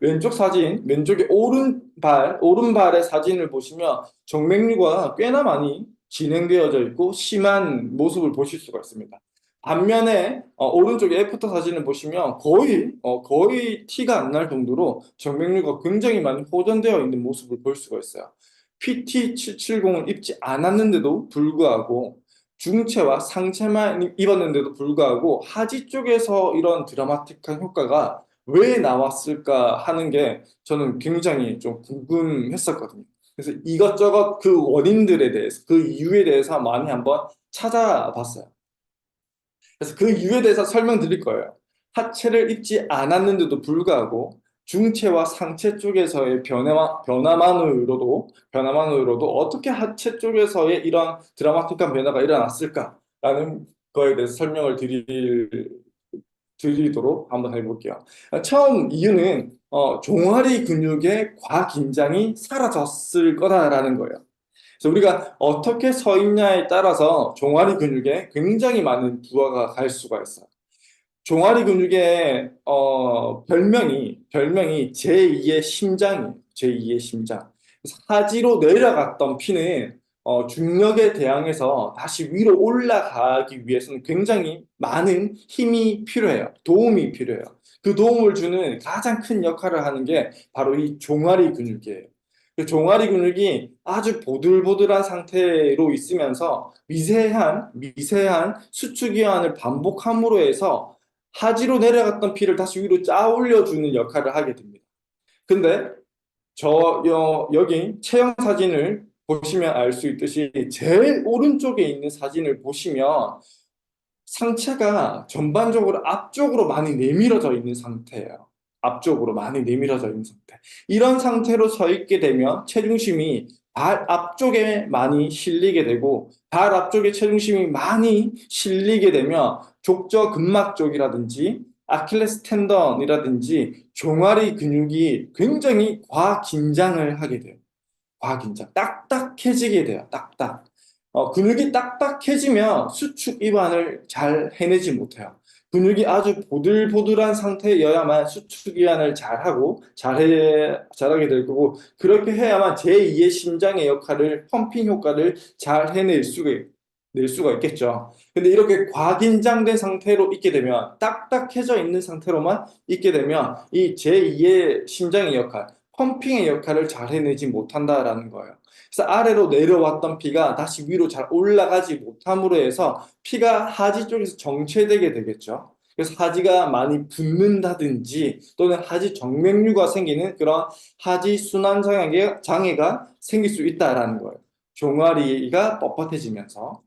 왼쪽 사진, 왼쪽에 오른발의 사진을 보시면 정맥류가 꽤나 많이 진행되어져 있고 심한 모습을 보실 수가 있습니다. 반면에 오른쪽에 애프터 사진을 보시면 거의 티가 안 날 정도로 정맥류가 굉장히 많이 호전되어 있는 모습을 볼 수가 있어요. PT770을 입지 않았는데도 불구하고 중체와 상체만 입었는데도 불구하고 하지 쪽에서 이런 드라마틱한 효과가 왜 나왔을까 하는 게 저는 굉장히 좀 궁금했었거든요. 그래서 이것저것 그 원인들에 대해서, 그 이유에 대해서 많이 한번 찾아봤어요. 그래서 그 이유에 대해서 설명드릴 거예요. 하체를 입지 않았는데도 불구하고 중체와 상체 쪽에서의 변화만으로도 어떻게 하체 쪽에서의 이런 드라마틱한 변화가 일어났을까라는 거에 대해서 설명을 드리도록 한번 해볼게요. 처음 이유는 종아리 근육의 과긴장이 사라졌을 거다라는 거예요. 그래서 우리가 어떻게 서 있냐에 따라서 종아리 근육에 굉장히 많은 부하가 갈 수가 있어요. 종아리 근육의 별명이 제2의 심장이에요. 제2의 심장. 그래서 하지로 내려갔던 피는 중력에 대항해서 다시 위로 올라가기 위해서는 굉장히 많은 힘이 필요해요. 도움이 필요해요. 그 도움을 주는 가장 큰 역할을 하는 게 바로 이 종아리 근육이에요. 그 종아리 근육이 아주 보들보들한 상태로 있으면서 미세한 수축이완을 반복함으로 해서 하지로 내려갔던 피를 다시 위로 짜 올려주는 역할을 하게 됩니다. 근데 여기 체형 사진을 보시면 알 수 있듯이 제일 오른쪽에 있는 사진을 보시면 상체가 전반적으로 앞쪽으로 많이 내밀어져 있는 상태예요. 앞쪽으로 많이 내밀어져 있는 상태. 이런 상태로 서 있게 되면 체중심이 발 앞쪽에 많이 실리게 되고 발 앞쪽에 체중심이 많이 실리게 되면 족저근막 쪽이라든지 아킬레스 텐던이라든지 종아리 근육이 굉장히 과긴장을 하게 돼요. 과긴장. 딱딱해지게 돼요. 딱딱. 근육이 딱딱해지면 수축 이완을 잘 해내지 못해요. 근육이 아주 보들보들한 상태여야만 수축 이완을 잘하게 될 거고, 그렇게 해야만 제2의 심장의 역할을, 펌핑 효과를 잘 낼 수가 있겠죠. 근데 이렇게 과긴장된 상태로 있게 되면, 딱딱해져 있는 상태로만 있게 되면, 이 제2의 심장의 역할, 펌핑의 역할을 잘 해내지 못한다라는 거예요. 그래서 아래로 내려왔던 피가 다시 위로 잘 올라가지 못함으로 해서 피가 하지 쪽에서 정체되게 되겠죠. 그래서 하지가 많이 붓는다든지 또는 하지 정맥류가 생기는 그런 하지 순환 장애가 생길 수 있다라는 거예요. 종아리가 뻣뻣해지면서.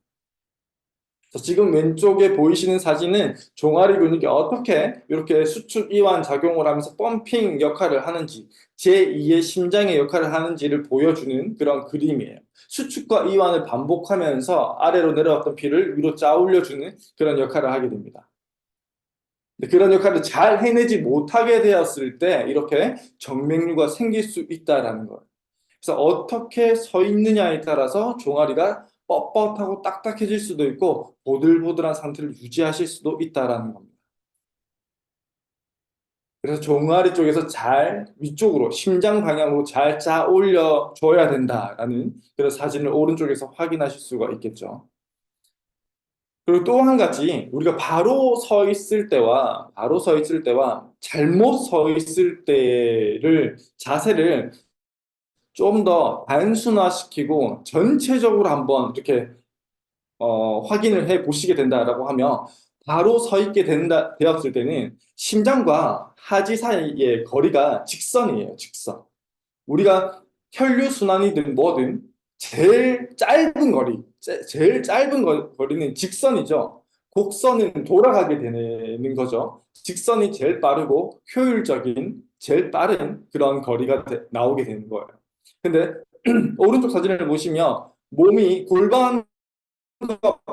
지금 왼쪽에 보이시는 사진은 종아리 근육이 어떻게 이렇게 수축 이완 작용을 하면서 펌핑 역할을 하는지, 제2의 심장의 역할을 하는지를 보여주는 그런 그림이에요. 수축과 이완을 반복하면서 아래로 내려왔던 피를 위로 짜 올려주는 그런 역할을 하게 됩니다. 그런 역할을 잘 해내지 못하게 되었을 때 이렇게 정맥류가 생길 수 있다라는 거예요. 그래서 어떻게 서 있느냐에 따라서 종아리가 뻣뻣하고 딱딱해질 수도 있고 보들보들한 상태를 유지하실 수도 있다라는 겁니다. 그래서 종아리 쪽에서 잘 위쪽으로 심장 방향으로 잘 짜 올려줘야 된다라는 그런 사진을 오른쪽에서 확인하실 수가 있겠죠. 그리고 또 한 가지 우리가 바로 서 있을 때와 잘못 서 있을 때를 자세를 좀 더 단순화시키고 전체적으로 한번 이렇게 확인을 해 보시게 된다라고 하면 바로 서 있게 되었을 때는 심장과 하지 사이의 거리가 직선이에요, 직선. 우리가 혈류순환이든 뭐든 제일 짧은 거리는 직선이죠. 곡선은 돌아가게 되는 거죠. 직선이 제일 빠르고 효율적인, 제일 빠른 그런 거리가 나오게 되는 거예요. 근데 오른쪽 사진을 보시면 몸이 골반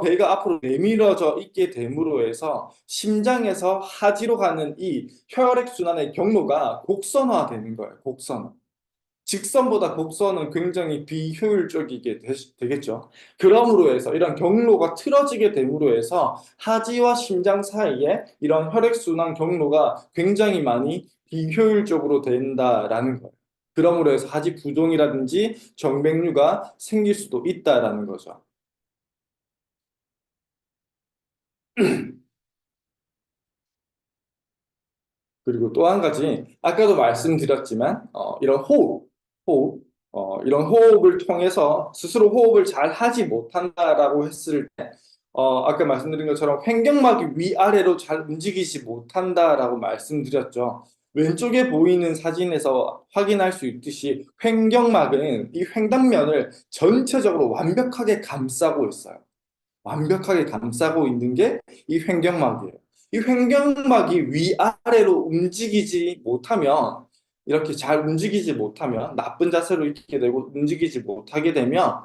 배가 앞으로 내밀어져 있게 됨으로 해서 심장에서 하지로 가는 이 혈액순환의 경로가 곡선화되는 거예요. 곡선화. 직선보다 곡선은 굉장히 비효율적이게 되겠죠. 그러므로 해서 이런 경로가 틀어지게 됨으로 해서 하지와 심장 사이에 이런 혈액순환 경로가 굉장히 많이 비효율적으로 된다라는 거예요. 그러므로 해서 하지 부종이라든지 정맥류가 생길 수도 있다라는 거죠. 그리고 또 한 가지, 아까도 말씀드렸지만, 호흡, 이런 호흡을 통해서 스스로 호흡을 잘 하지 못한다라고 했을 때, 아까 말씀드린 것처럼 횡격막이 위아래로 잘 움직이지 못한다라고 말씀드렸죠. 왼쪽에 보이는 사진에서 확인할 수 있듯이 횡격막은 이 횡단면을 전체적으로 완벽하게 감싸고 있어요. 완벽하게 감싸고 있는 게 이 횡격막이에요. 이 횡격막이 위아래로 움직이지 못하면, 이렇게 잘 움직이지 못하면, 나쁜 자세로 있게 되고 움직이지 못하게 되면,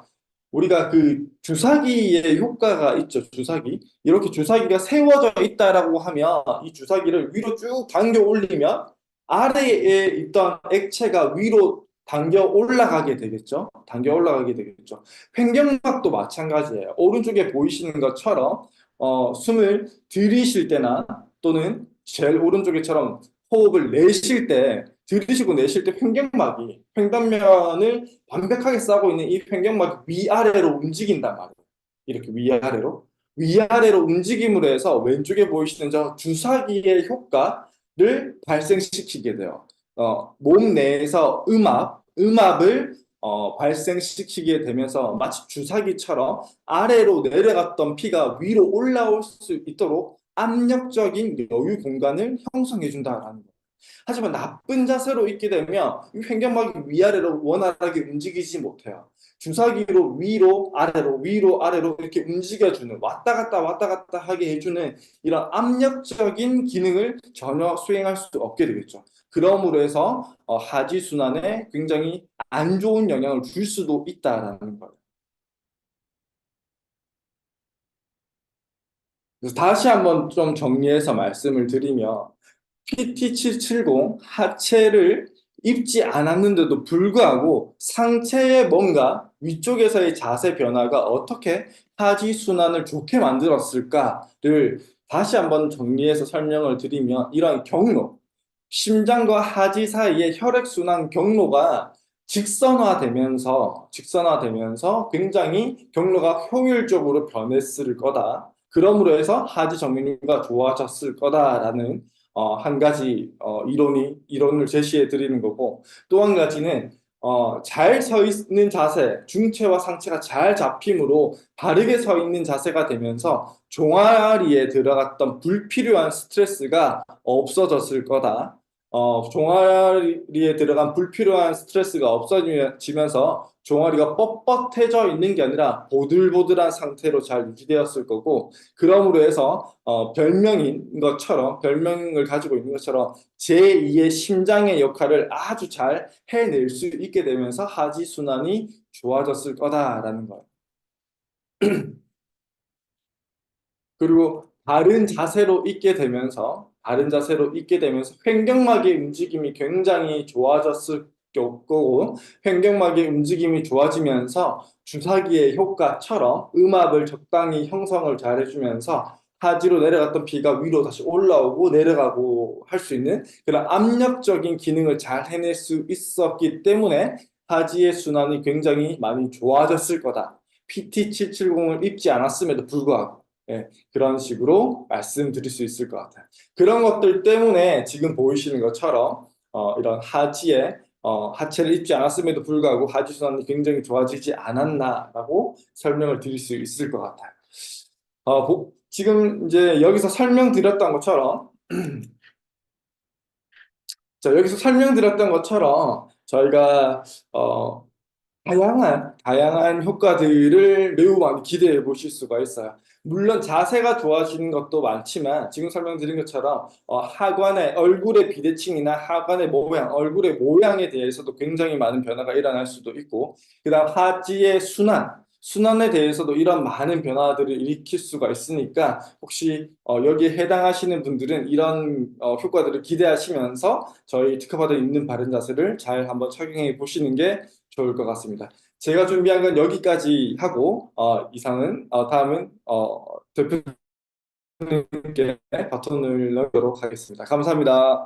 우리가 그 주사기의 효과가 있죠. 주사기. 이렇게 주사기가 세워져 있다라고 하면 이 주사기를 위로 쭉 당겨 올리면 아래에 있던 액체가 위로 당겨 올라가게 되겠죠. 당겨 올라가게 되겠죠. 횡격막도 마찬가지예요. 오른쪽에 보이시는 것처럼 숨을 들이쉴 때나 또는 제일 오른쪽에처럼 호흡을 내쉴 때 들이쉬고 내쉴 때 횡격막이 횡단면을 완벽하게 싸고 있는 이 횡격막이 위아래로 움직인단 말이에요. 이렇게 위아래로 움직임으로 해서 왼쪽에 보이시는 저 주사기의 효과를 발생시키게 돼요. 몸 내에서 음압을 발생시키게 되면서 마치 주사기처럼 아래로 내려갔던 피가 위로 올라올 수 있도록 압력적인 여유 공간을 형성해 준다라는 거예요. 하지만 나쁜 자세로 있게 되면 이 횡격막이 위아래로 원활하게 움직이지 못해요. 주사기로 위로 아래로 이렇게 움직여주는 왔다 갔다 하게 해주는 이런 압력적인 기능을 전혀 수행할 수 없게 되겠죠. 그러므로 해서 하지순환에 굉장히 안 좋은 영향을 줄 수도 있다라는 거예요. 그래서 다시 한번 좀 정리해서 말씀을 드리면 PT770 하체를 입지 않았는데도 불구하고 상체의 뭔가 위쪽에서의 자세 변화가 어떻게 하지 순환을 좋게 만들었을까를 다시 한번 정리해서 설명을 드리면 이런 경로, 심장과 하지 사이의 혈액순환 경로가 직선화되면서 굉장히 경로가 효율적으로 변했을 거다. 그러므로 해서 하지 정맥류가 좋아졌을 거다라는 한 가지 이론을 제시해 드리는 거고 또 한 가지는 잘 서 있는 자세, 중체와 상체가 잘 잡힘으로 바르게 서 있는 자세가 되면서 종아리에 들어갔던 불필요한 스트레스가 없어졌을 거다. 종아리에 들어간 불필요한 스트레스가 없어지면서 종아리가 뻣뻣해져 있는 게 아니라 보들보들한 상태로 잘 유지되었을 거고, 그러므로 해서 별명을 가지고 있는 것처럼 제2의 심장의 역할을 아주 잘 해낼 수 있게 되면서 하지순환이 좋아졌을 거다라는 거예요. 그리고 바른 자세로 있게 되면서 횡격막의 움직임이 굉장히 좋아졌을 거고, 횡격막의 움직임이 좋아지면서 주사기의 효과처럼 음압을 적당히 형성을 잘 해주면서 하지로 내려갔던 피가 위로 다시 올라오고 내려가고 할 수 있는 그런 압력적인 기능을 잘 해낼 수 있었기 때문에 하지의 순환이 굉장히 많이 좋아졌을 거다. PT770을 입지 않았음에도 불구하고. 예, 그런 식으로 말씀드릴 수 있을 것 같아요. 그런 것들 때문에 지금 보이시는 것처럼 이런 하체를 입지 않았음에도 불구하고 하지 순환이 굉장히 좋아지지 않았나라고 설명을 드릴 수 있을 것 같아요. 지금 이제 여기서 설명드렸던 것처럼 저희가 다양한 효과들을 매우 많이 기대해 보실 수가 있어요. 물론 자세가 좋아지는 것도 많지만 지금 설명드린 것처럼 하관의 얼굴의 비대칭이나 하관의 모양, 얼굴의 모양에 대해서도 굉장히 많은 변화가 일어날 수도 있고, 그다음 하지의 순환에 대해서도 이런 많은 변화들을 일으킬 수가 있으니까 혹시 여기에 해당하시는 분들은 이런 효과들을 기대하시면서 저희 특허받아 있는 바른 자세를 잘 한번 착용해 보시는 게 좋을 것 같습니다. 제가 준비한 건 여기까지 하고 다음은 대표님께 바톤을 넘기도록 하겠습니다. 감사합니다.